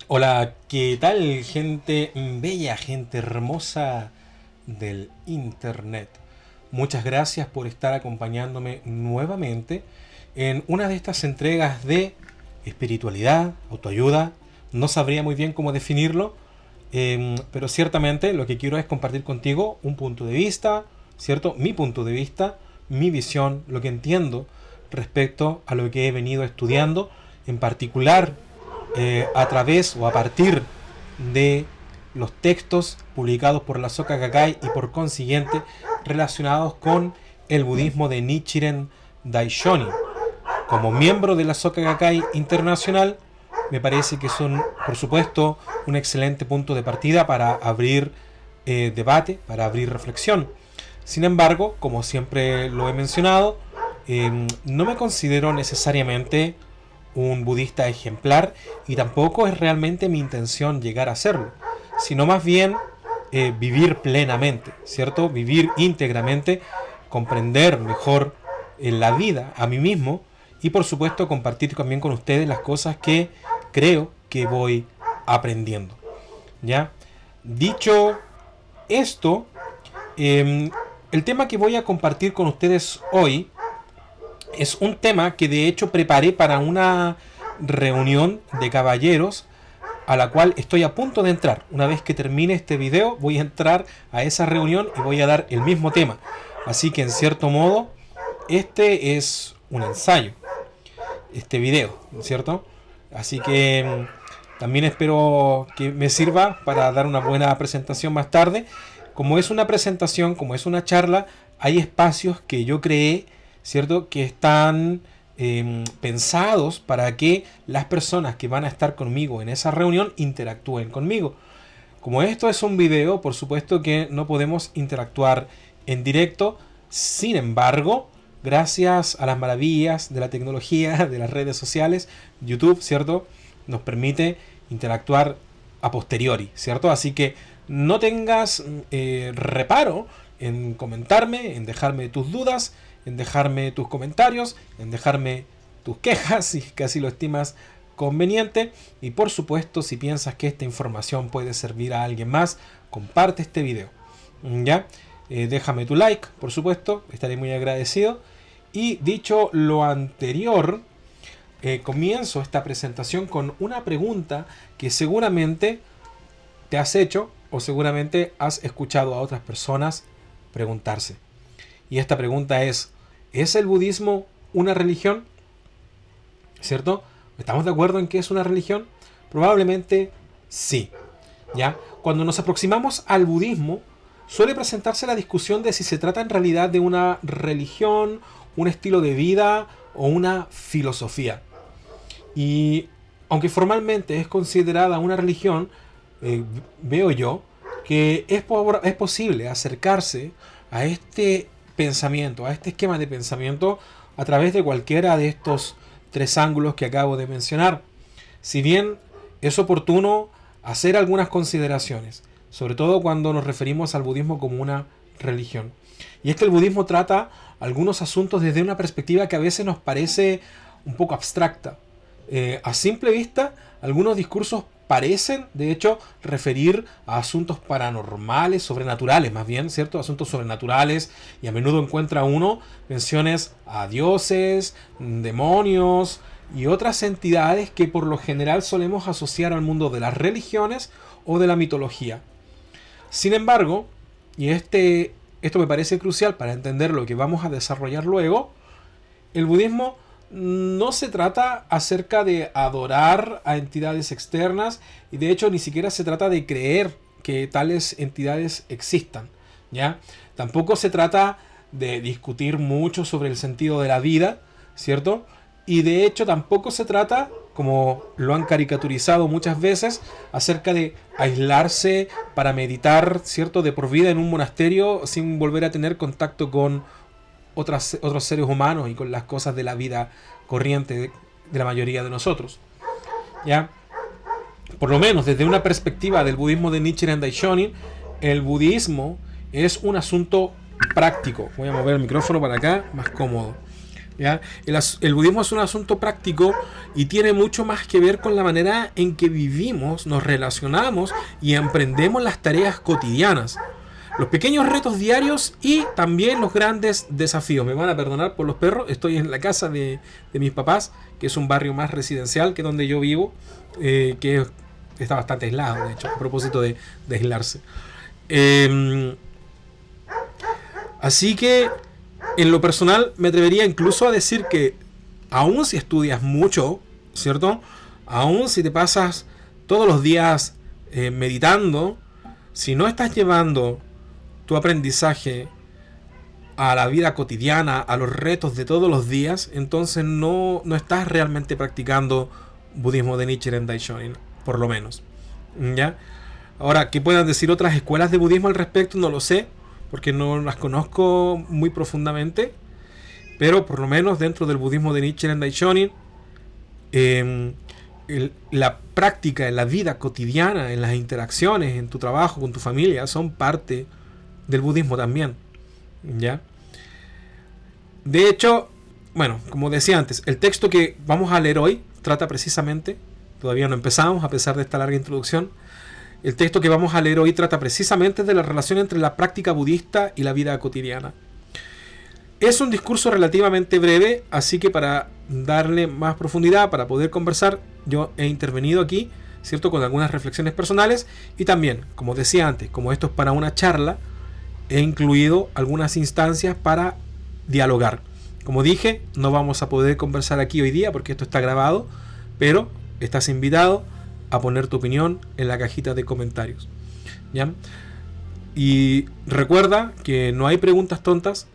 Hola, ¿qué tal, gente bella, gente hermosa del internet? Muchas gracias por estar acompañándome nuevamente en una de estas entregas de espiritualidad, autoayuda. No sabría muy bien cómo definirlo, pero ciertamente lo que quiero es compartir contigo un punto de vista, ¿cierto? Mi punto de vista, mi visión, lo que entiendo respecto a lo que he venido estudiando, en particular a través o a partir de los textos publicados por la Soka Gakkai y por consiguiente relacionados con el budismo de Nichiren Daishonin. Como miembro de la Soka Gakkai Internacional, me parece que son, por supuesto, un excelente punto de partida para abrir debate, para abrir reflexión. Sin embargo, como siempre lo he mencionado, no me considero necesariamente un budista ejemplar y tampoco es realmente mi intención llegar a serlo, sino más bien vivir plenamente, ¿cierto? Vivir íntegramente, comprender mejor la vida a mí mismo y por supuesto compartir también con ustedes las cosas que creo que voy aprendiendo. ¿Ya? Dicho esto, el tema que voy a compartir con ustedes hoy es un tema que de hecho preparé para una reunión de caballeros a la cual estoy a punto de entrar. Una vez que termine este video voy a entrar a esa reunión y voy a dar el mismo tema. Así que en cierto modo este es un ensayo, este video, ¿cierto? Así que también espero que me sirva para dar una buena presentación más tarde. Como es una presentación, como es una charla, hay espacios que yo creé, ¿cierto? Que están pensados para que las personas que van a estar conmigo en esa reunión interactúen conmigo. Como esto es un video, por supuesto que no podemos interactuar en directo. Sin embargo, gracias a las maravillas de la tecnología, de las redes sociales, YouTube, ¿cierto? Nos permite interactuar a posteriori, ¿cierto? Así que no tengas reparo en comentarme, en dejarme tus dudas, en dejarme tus comentarios, en dejarme tus quejas, si es que así lo estimas conveniente. Y por supuesto, si piensas que esta información puede servir a alguien más, comparte este video. ¿Ya? Déjame tu like, por supuesto, estaré muy agradecido. Y dicho lo anterior, comienzo esta presentación con una pregunta que seguramente te has hecho o seguramente has escuchado a otras personas preguntarse. Y esta pregunta ¿es el budismo una religión? ¿Cierto? ¿Estamos de acuerdo en que es una religión? Probablemente sí. ¿Ya? Cuando nos aproximamos al budismo, suele presentarse la discusión de si se trata en realidad de una religión, un estilo de vida o una filosofía. Y aunque formalmente es considerada una religión, veo yo que es posible acercarse a este pensamiento, a este esquema de pensamiento a través de cualquiera de estos tres ángulos que acabo de mencionar. Si bien es oportuno hacer algunas consideraciones, sobre todo cuando nos referimos al budismo como una religión. Y es que el budismo trata algunos asuntos desde una perspectiva que a veces nos parece un poco abstracta. A simple vista, algunos discursos parecen, de hecho, referir a asuntos paranormales, sobrenaturales, más bien, ¿cierto? Asuntos sobrenaturales, y a menudo encuentra uno menciones a dioses, demonios y otras entidades que por lo general solemos asociar al mundo de las religiones o de la mitología. Sin embargo, y esto me parece crucial para entender lo que vamos a desarrollar luego, el budismo no se trata acerca de adorar a entidades externas y de hecho ni siquiera se trata de creer que tales entidades existan, ¿ya? Tampoco se trata de discutir mucho sobre el sentido de la vida, ¿cierto? Y de hecho tampoco se trata, como lo han caricaturizado muchas veces, acerca de aislarse para meditar, ¿cierto?, de por vida en un monasterio sin volver a tener contacto con otros seres humanos y con las cosas de la vida corriente de la mayoría de nosotros. ¿Ya? Por lo menos desde una perspectiva del budismo de Nichiren Daishonin, el budismo es un asunto práctico. Voy a mover el micrófono para acá, más cómodo. ¿Ya? El budismo es un asunto práctico y tiene mucho más que ver con la manera en que vivimos, nos relacionamos y emprendemos las tareas cotidianas. Los pequeños retos diarios y también los grandes desafíos. Me van a perdonar por los perros. Estoy en la casa de mis papás, que es un barrio más residencial que donde yo vivo, que está bastante aislado, de hecho, a propósito de aislarse. Así que, en lo personal, me atrevería incluso a decir que, aun si estudias mucho, ¿cierto? Aun si te pasas todos los días meditando, si no estás llevando tu aprendizaje a la vida cotidiana, a los retos de todos los días, entonces no estás realmente practicando budismo de Nichiren Daishonin, por lo menos. ¿Ya? Ahora, ¿qué puedan decir otras escuelas de budismo al respecto? No lo sé, porque no las conozco muy profundamente, pero por lo menos dentro del budismo de Nichiren Daishonin, la práctica en la vida cotidiana, en las interacciones, en tu trabajo, con tu familia, son parte del budismo también. ¿Ya? De hecho, bueno, como decía antes, el texto que vamos a leer hoy trata precisamente, todavía no empezamos a pesar de esta larga introducción, el texto que vamos a leer hoy trata precisamente de la relación entre la práctica budista y la vida cotidiana. Es un discurso relativamente breve, así que para darle más profundidad, para poder conversar, yo he intervenido aquí, ¿cierto?, con algunas reflexiones personales y también, como decía antes, como esto es para una charla, he incluido algunas instancias para dialogar. Como dije, no vamos a poder conversar aquí hoy día porque esto está grabado, pero estás invitado a poner tu opinión en la cajita de comentarios. ¿Ya? Y recuerda que no hay preguntas tontas,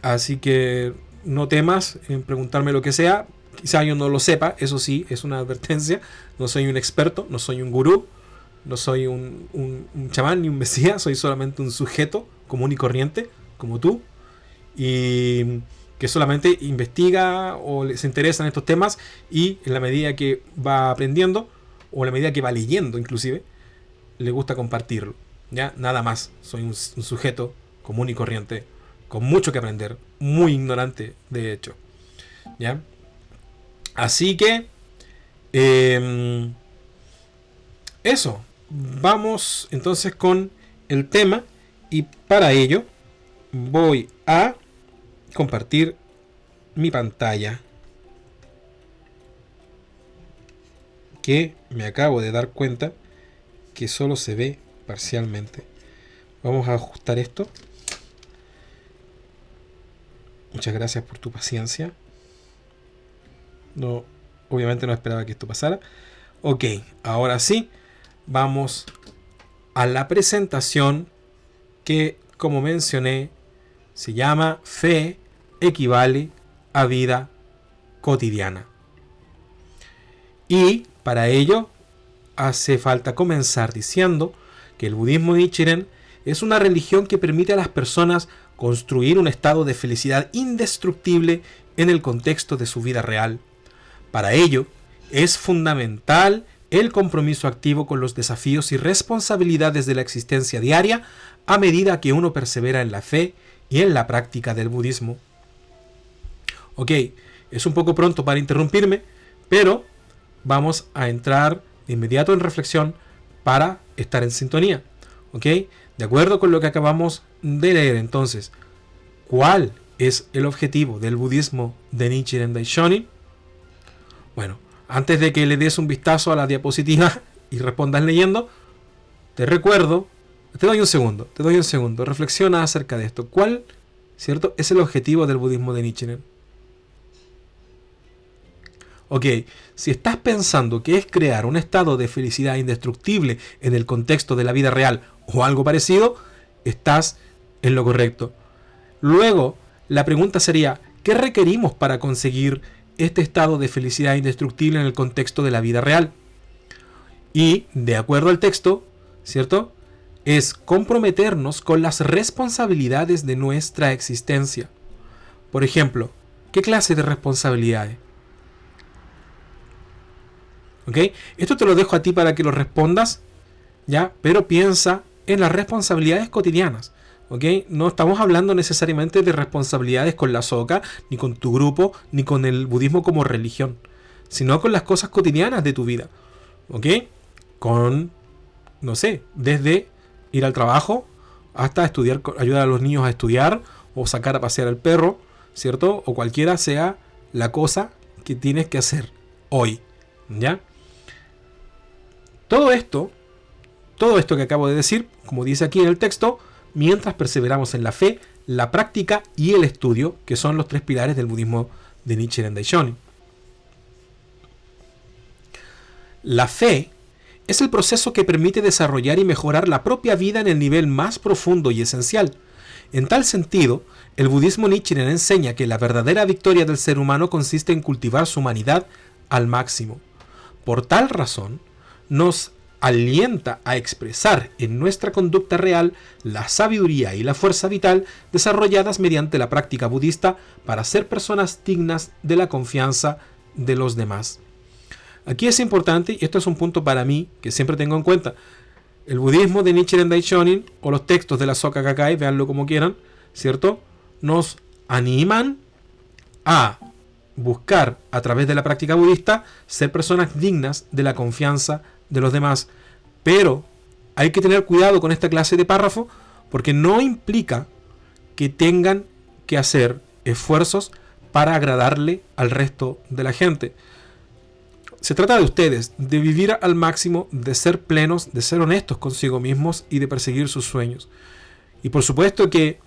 así que no temas en preguntarme lo que sea. Quizá yo no lo sepa, eso sí, es una advertencia. No soy un experto, no soy un gurú, no soy un chamán ni un mesías, soy solamente un sujeto común y corriente, como tú, y que solamente investiga o se interesa en estos temas y en la medida que va aprendiendo, o en la medida que va leyendo inclusive, le gusta compartirlo. ¿Ya? Nada más, soy un sujeto común y corriente, con mucho que aprender, muy ignorante de hecho. ¿Ya? Así que, eso, vamos entonces con el tema y para ello voy a compartir mi pantalla, que me acabo de dar cuenta que solo se ve parcialmente. Vamos a ajustar esto. Muchas gracias por tu paciencia. No, obviamente no esperaba que esto pasara. Ok, ahora sí, vamos a la presentación que, como mencioné, se llama Fe equivale a vida cotidiana. Y para ello hace falta comenzar diciendo que el budismo Nichiren es una religión que permite a las personas construir un estado de felicidad indestructible en el contexto de su vida real. Para ello es fundamental el compromiso activo con los desafíos y responsabilidades de la existencia diaria a medida que uno persevera en la fe y en la práctica del budismo. Ok, es un poco pronto para interrumpirme, pero vamos a entrar de inmediato en reflexión para estar en sintonía. Ok, de acuerdo con lo que acabamos de leer, entonces, ¿cuál es el objetivo del budismo de Nichiren Daishonin? Bueno, antes de que le des un vistazo a la diapositiva y respondas leyendo, te doy un segundo, reflexiona acerca de esto. ¿Cuál, cierto, es el objetivo del budismo de Nichiren? Ok, si estás pensando que es crear un estado de felicidad indestructible en el contexto de la vida real o algo parecido, estás en lo correcto. Luego, la pregunta sería, ¿qué requerimos para conseguir este estado de felicidad indestructible en el contexto de la vida real? Y, de acuerdo al texto, ¿cierto?, es comprometernos con las responsabilidades de nuestra existencia. Por ejemplo, ¿qué clase de responsabilidades? ¿Ok? Esto te lo dejo a ti para que lo respondas, ¿ya? Pero piensa en las responsabilidades cotidianas. ¿ok? No estamos hablando necesariamente de responsabilidades con la soka, ni con tu grupo, ni con el budismo como religión, sino con las cosas cotidianas de tu vida, ¿ok? Con, no sé, desde ir al trabajo hasta estudiar, ayudar a los niños a estudiar o sacar a pasear al perro, ¿cierto? O cualquiera sea la cosa que tienes que hacer hoy, ¿ya? Todo esto que acabo de decir, como dice aquí en el texto, mientras perseveramos en la fe, la práctica y el estudio, que son los tres pilares del budismo de Nichiren Daishonin. La fe es el proceso que permite desarrollar y mejorar la propia vida en el nivel más profundo y esencial. En tal sentido, el budismo Nichiren enseña que la verdadera victoria del ser humano consiste en cultivar su humanidad al máximo. Por tal razón, nos alienta a expresar en nuestra conducta real la sabiduría y la fuerza vital desarrolladas mediante la práctica budista para ser personas dignas de la confianza de los demás. Aquí es importante, y esto es un punto para mí que siempre tengo en cuenta, el budismo de Nichiren Daishonin o los textos de la Soka Gakkai, véanlo como quieran, ¿cierto? Nos animan a buscar a través de la práctica budista ser personas dignas de la confianza de los demás. Pero hay que tener cuidado con esta clase de párrafo porque no implica que tengan que hacer esfuerzos para agradarle al resto de la gente. Se trata de ustedes, de vivir al máximo, de ser plenos, de ser honestos consigo mismos y de perseguir sus sueños. Y por supuesto que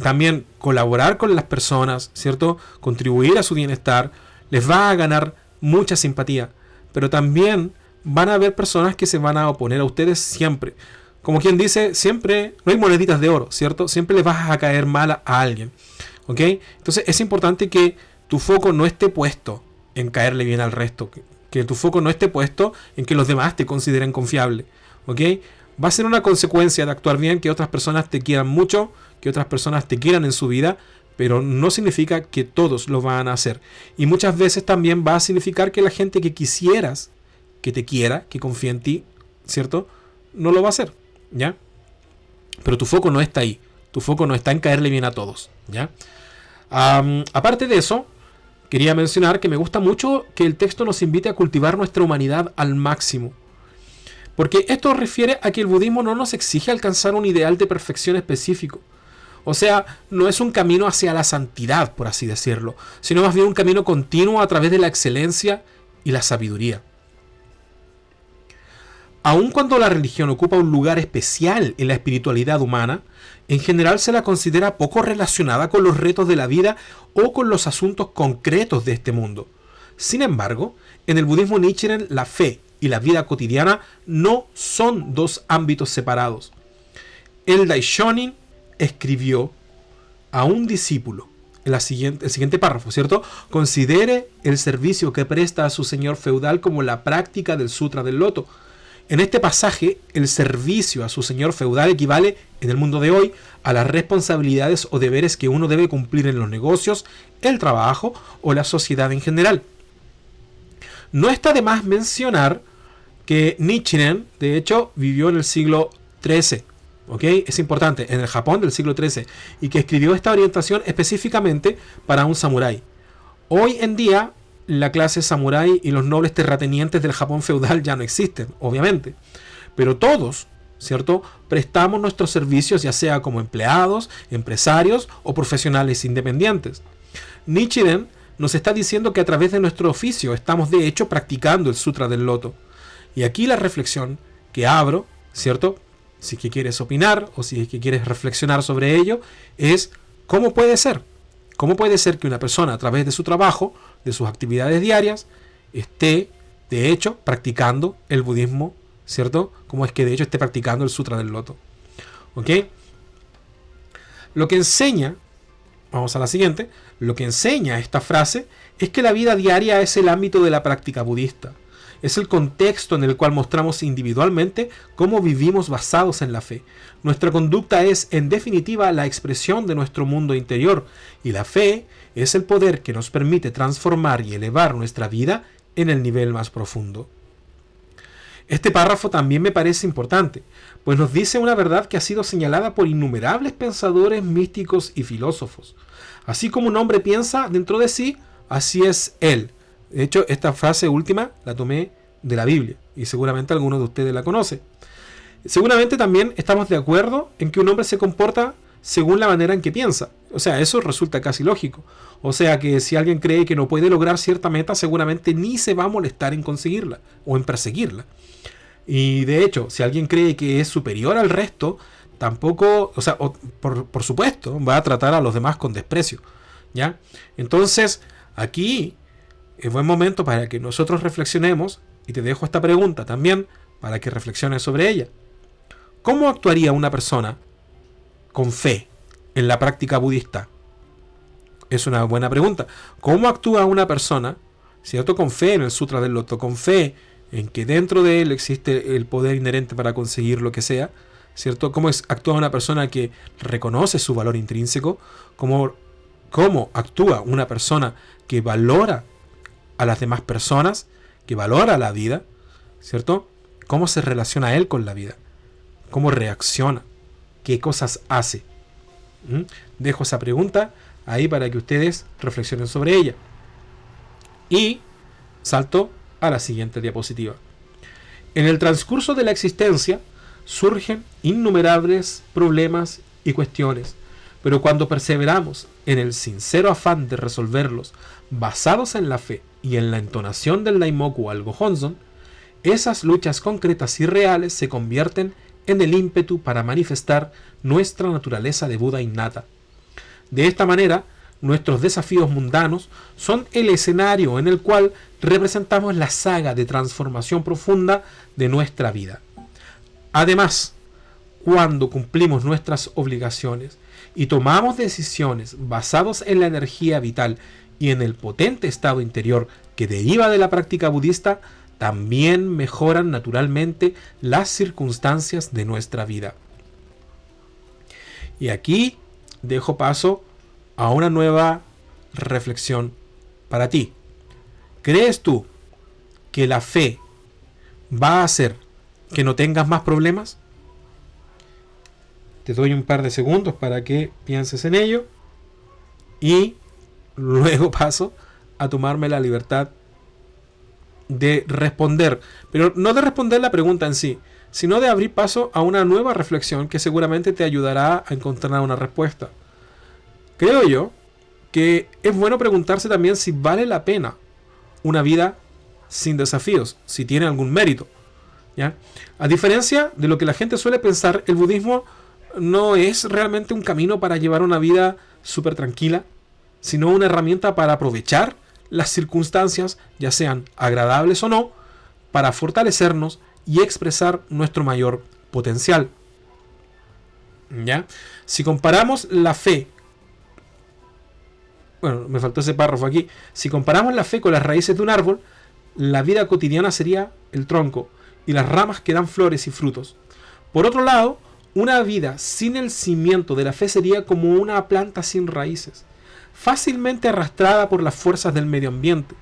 también colaborar con las personas, ¿cierto? Contribuir a su bienestar, les va a ganar mucha simpatía. Pero también van a haber personas que se van a oponer a ustedes siempre. Como quien dice, siempre no hay moneditas de oro, ¿cierto? Siempre les vas a caer mal a alguien, ¿ok? Entonces es importante que tu foco no esté puesto en caerle bien al resto, que tu foco no esté puesto en que los demás te consideren confiable, ¿ok? Va a ser una consecuencia de actuar bien que otras personas te quieran mucho, que otras personas te quieran en su vida, pero no significa que todos lo van a hacer. Y muchas veces también va a significar que la gente que quisieras que te quiera, que confíe en ti, ¿cierto? No lo va a hacer, ¿ya? Pero tu foco no está ahí. Tu foco no está en caerle bien a todos, ¿ya? Aparte de eso, quería mencionar que me gusta mucho que el texto nos invite a cultivar nuestra humanidad al máximo. Porque esto refiere a que el budismo no nos exige alcanzar un ideal de perfección específico. O sea, no es un camino hacia la santidad, por así decirlo, sino más bien un camino continuo a través de la excelencia y la sabiduría. Aun cuando la religión ocupa un lugar especial en la espiritualidad humana, en general se la considera poco relacionada con los retos de la vida o con los asuntos concretos de este mundo. Sin embargo, en el budismo Nichiren, la fe y la vida cotidiana no son dos ámbitos separados. El Daishonin escribió a un discípulo el siguiente párrafo, ¿cierto? Considere el servicio que presta a su señor feudal como la práctica del Sutra del Loto. En este pasaje, el servicio a su señor feudal equivale, en el mundo de hoy, a las responsabilidades o deberes que uno debe cumplir en los negocios, el trabajo o la sociedad en general. No está de más mencionar que Nichiren, de hecho, vivió en el siglo XIII, ¿ok? Es importante, en el Japón del siglo XIII, y que escribió esta orientación específicamente para un samurái. Hoy en día, la clase samurái y los nobles terratenientes del Japón feudal ya no existen, obviamente. Pero todos, ¿cierto?, prestamos nuestros servicios, ya sea como empleados, empresarios o profesionales independientes. Nichiren nos está diciendo que a través de nuestro oficio estamos de hecho practicando el Sutra del Loto. Y aquí la reflexión que abro, ¿cierto?, si es que quieres opinar o si es que quieres reflexionar sobre ello, es ¿cómo puede ser? ¿Cómo puede ser que una persona a través de su trabajo, de sus actividades diarias, esté de hecho practicando el budismo, ¿cierto? ¿Cómo es que de hecho esté practicando el Sutra del Loto? ¿Ok? Lo que enseña, vamos a la siguiente, lo que enseña esta frase es que la vida diaria es el ámbito de la práctica budista. Es el contexto en el cual mostramos individualmente cómo vivimos basados en la fe. Nuestra conducta es, en definitiva, la expresión de nuestro mundo interior, y la fe es el poder que nos permite transformar y elevar nuestra vida en el nivel más profundo. Este párrafo también me parece importante, pues nos dice una verdad que ha sido señalada por innumerables pensadores místicos y filósofos. Así como un hombre piensa dentro de sí, así es él. De hecho, esta frase última la tomé de la Biblia y seguramente algunos de ustedes la conocen. Seguramente también estamos de acuerdo en que un hombre se comporta según la manera en que piensa. O sea, eso resulta casi lógico. O sea que si alguien cree que no puede lograr cierta meta, seguramente ni se va a molestar en conseguirla o en perseguirla. Y de hecho, si alguien cree que es superior al resto, tampoco, por supuesto, va a tratar a los demás con desprecio, ¿ya? Entonces, aquí es buen momento para que nosotros reflexionemos, y te dejo esta pregunta también para que reflexiones sobre ella. ¿Cómo actuaría una persona con fe en la práctica budista? Es una buena pregunta. ¿Cómo actúa una persona, cierto, con fe en el Sutra del Loto, con fe en que dentro de él existe el poder inherente para conseguir lo que sea, cierto? ¿Cómo actúa una persona que reconoce su valor intrínseco? ¿Cómo actúa una persona que valora a las demás personas, que valora la vida, cierto? ¿Cómo se relaciona él con la vida? ¿Cómo reacciona? ¿Qué cosas hace? Dejo esa pregunta ahí para que ustedes reflexionen sobre ella. Y salto a la siguiente diapositiva. En el transcurso de la existencia surgen innumerables problemas y cuestiones, pero cuando perseveramos en el sincero afán de resolverlos basados en la fe y en la entonación del Daimoku al Gohonzon, esas luchas concretas y reales se convierten en el ímpetu para manifestar nuestra naturaleza de Buda innata. De esta manera, nuestros desafíos mundanos son el escenario en el cual representamos la saga de transformación profunda de nuestra vida. Además, cuando cumplimos nuestras obligaciones y tomamos decisiones basadas en la energía vital y en el potente estado interior que deriva de la práctica budista, también mejoran naturalmente las circunstancias de nuestra vida. Y aquí dejo paso a una nueva reflexión para ti. ¿Crees tú que la fe va a hacer que no tengas más problemas? Te doy un par de segundos para que pienses en ello y luego paso a tomarme la libertad de responder, pero no de responder la pregunta en sí, sino de abrir paso a una nueva reflexión que seguramente te ayudará a encontrar una respuesta. Creo yo que es bueno preguntarse también si vale la pena una vida sin desafíos, si tiene algún mérito, ¿ya? A diferencia de lo que la gente suele pensar, el budismo no es realmente un camino para llevar una vida súper tranquila, sino una herramienta para aprovechar las circunstancias, ya sean agradables o no, para fortalecernos y expresar nuestro mayor potencial. ¿Ya? Si comparamos la fe, bueno, me faltó ese párrafo aquí, si comparamos la fe con las raíces de un árbol, la vida cotidiana sería el tronco y las ramas que dan flores y frutos. Por otro lado, una vida sin el cimiento de la fe sería como una planta sin raíces, fácilmente arrastrada por las fuerzas del medio ambiente.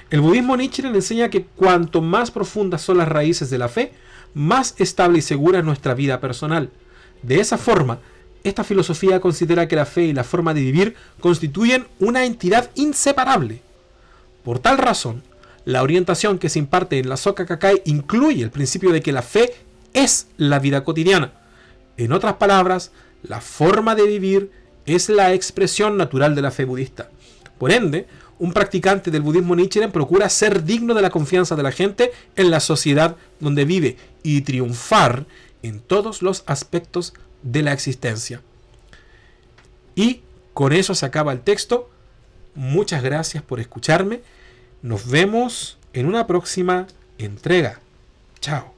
El budismo Nichiren enseña que cuanto más profundas son las raíces de la fe, más estable y segura es nuestra vida personal. De esa forma, esta filosofía considera que la fe y la forma de vivir constituyen una entidad inseparable. Por tal razón, la orientación que se imparte en la Soka Gakkai incluye el principio de que la fe es la vida cotidiana. En otras palabras, la forma de vivir es la expresión natural de la fe budista. Por ende, un practicante del budismo Nichiren procura ser digno de la confianza de la gente en la sociedad donde vive y triunfar en todos los aspectos de la existencia. Y con eso se acaba el texto. Muchas gracias por escucharme. Nos vemos en una próxima entrega. Chao.